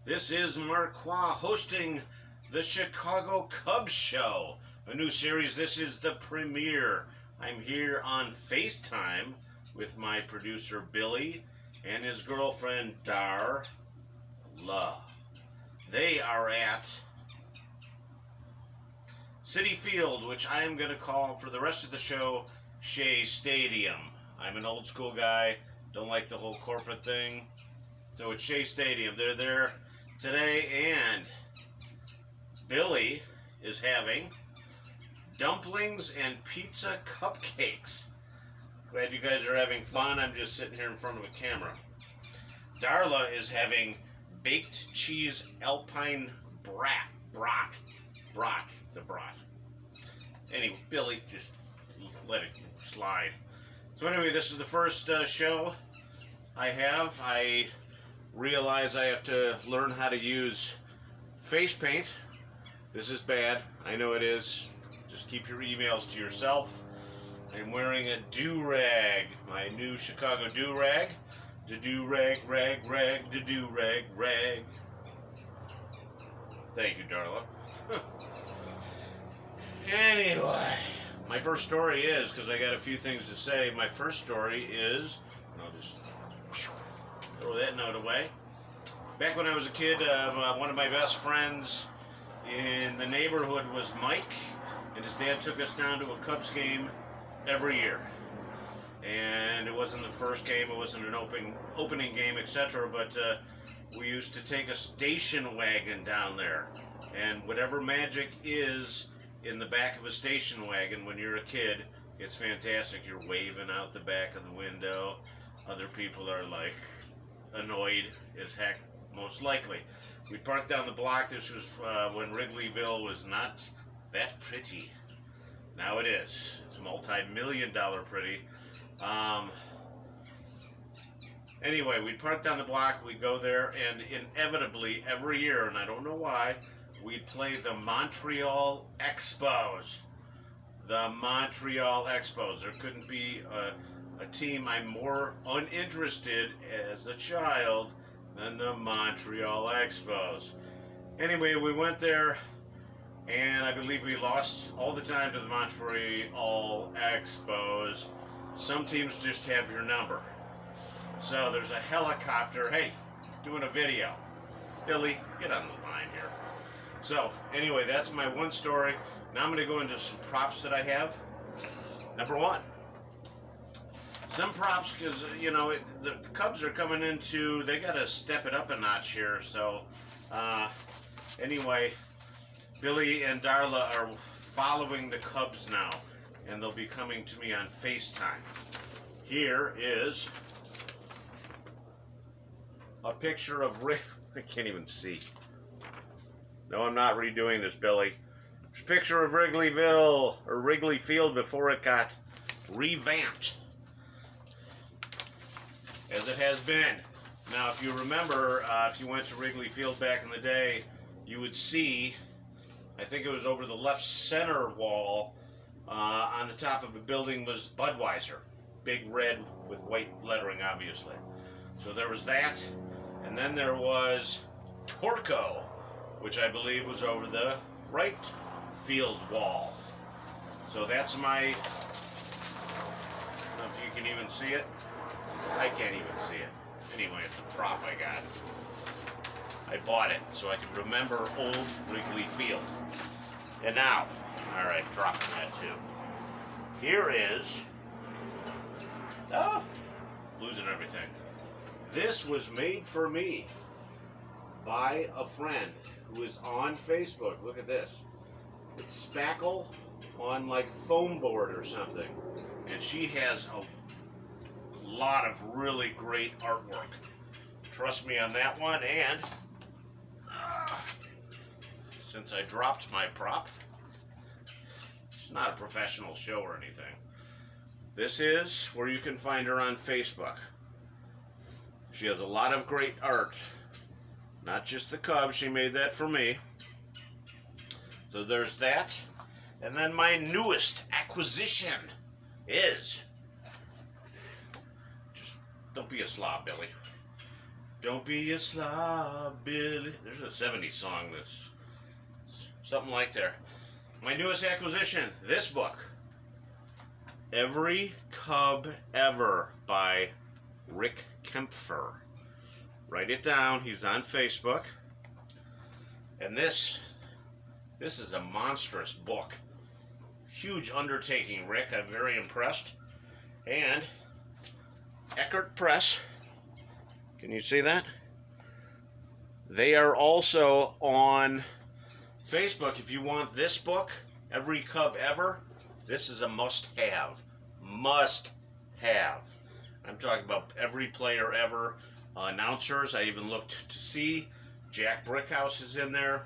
This is Marqua hosting the Chicago Cubs Show, a new series. This is the premiere. I'm here on FaceTime with my producer Billy and his girlfriend Darla. They are at Citi Field, which I am going to call for the rest of the show Shea Stadium. I'm an old school guy, don't like the whole corporate thing. So it's Shea Stadium. They're there today, and Billy is having dumplings and pizza cupcakes. Glad you guys are having fun. I'm just sitting here in front of a camera. Darla is having baked cheese alpine brat. It's a brat. Anyway, Billy, just let it slide. So anyway, this is the first show I realize I have to learn how to use face paint. This is bad. I know it is. Just keep your emails to yourself. I'm wearing a do-rag, my new Chicago do-rag. The do-rag, rag, the do-rag, rag. Thank you, Darla. Anyway, my first story is, because I got a few things to say, my first story is, and I'll just throw that note away. Back when I was a kid, one of my best friends in the neighborhood was Mike, and his dad took us down to a Cubs game every year. And it wasn't the first game, it wasn't an opening game, etc., but we used to take a station wagon down there. And whatever magic is in the back of a station wagon when you're a kid, it's fantastic. You're waving out the back of the window. Other people are like annoyed as heck, most likely. We parked down the block. This was when Wrigleyville was not that pretty. Now it is. It's multi-million-dollar pretty. Anyway, we'd park down the block, we'd go there, and inevitably, every year, and I don't know why, we'd play the Montreal Expos. The Montreal Expos. There couldn't be a team I'm more uninterested as a child than the Montreal Expos. Anyway, we went there, and I believe we lost all the time to the Montreal Expos. Some teams just have your number. So there's a helicopter, hey, doing a video. Billy, get on the line here. So anyway, that's my one story. Now I'm going to go into some props that I have. Number one, some props, because, you know, the Cubs are coming into, they got to step it up a notch here. So anyway, Billy and Darla are following the Cubs now, and they'll be coming to me on FaceTime. Here is a picture of Rick. I can't even see. No, I'm not redoing this, Billy. There's a picture of Wrigleyville, or Wrigley Field, before it got revamped, as it has been. Now, if you remember, if you went to Wrigley Field back in the day, you would see, I think it was over the left center wall, on the top of the building was Budweiser. Big red with white lettering, obviously. So there was that, and then there was Torco, which I believe was over the right field wall. So that's my, I don't know if you can even see it. I can't even see it. Anyway, it's a prop I got. I bought it so I could remember old Wrigley Field. And now, alright, dropping that too. Here is, losing everything. This was made for me by a friend who is on Facebook. Look at this. It's spackle on like foam board or something. And she has a lot of really great artwork. Trust me on that one. And since I dropped my prop, it's not a professional show or anything. This is where you can find her on Facebook. She has a lot of great art. Not just the Cubs, she made that for me. So there's that. And then my newest acquisition is, just don't be a slob, Billy. Don't be a slob, Billy. There's a 70s song that's something like there. My newest acquisition, this book. Every Cub Ever by Rick Kempfer. Write it down. He's on Facebook. And this is a monstrous book. Huge undertaking, Rick. I'm very impressed. And Eckert Press. Can you see that? They are also on Facebook. If you want this book, Every Cub Ever, this is a must-have. Must-have. I'm talking about every player ever. Announcers, I even looked to see. Jack Brickhouse is in there.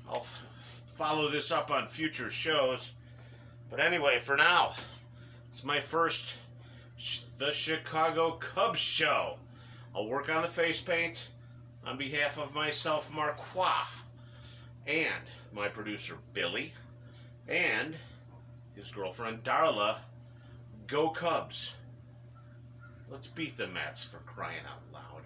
I'll follow this up on future shows. But anyway, for now, it's my first The Chicago Cubs show. I'll work on the face paint on behalf of myself, Marqua, and my producer, Billy, and his girlfriend, Darla. Go Cubs. Let's beat the Mets, for crying out loud.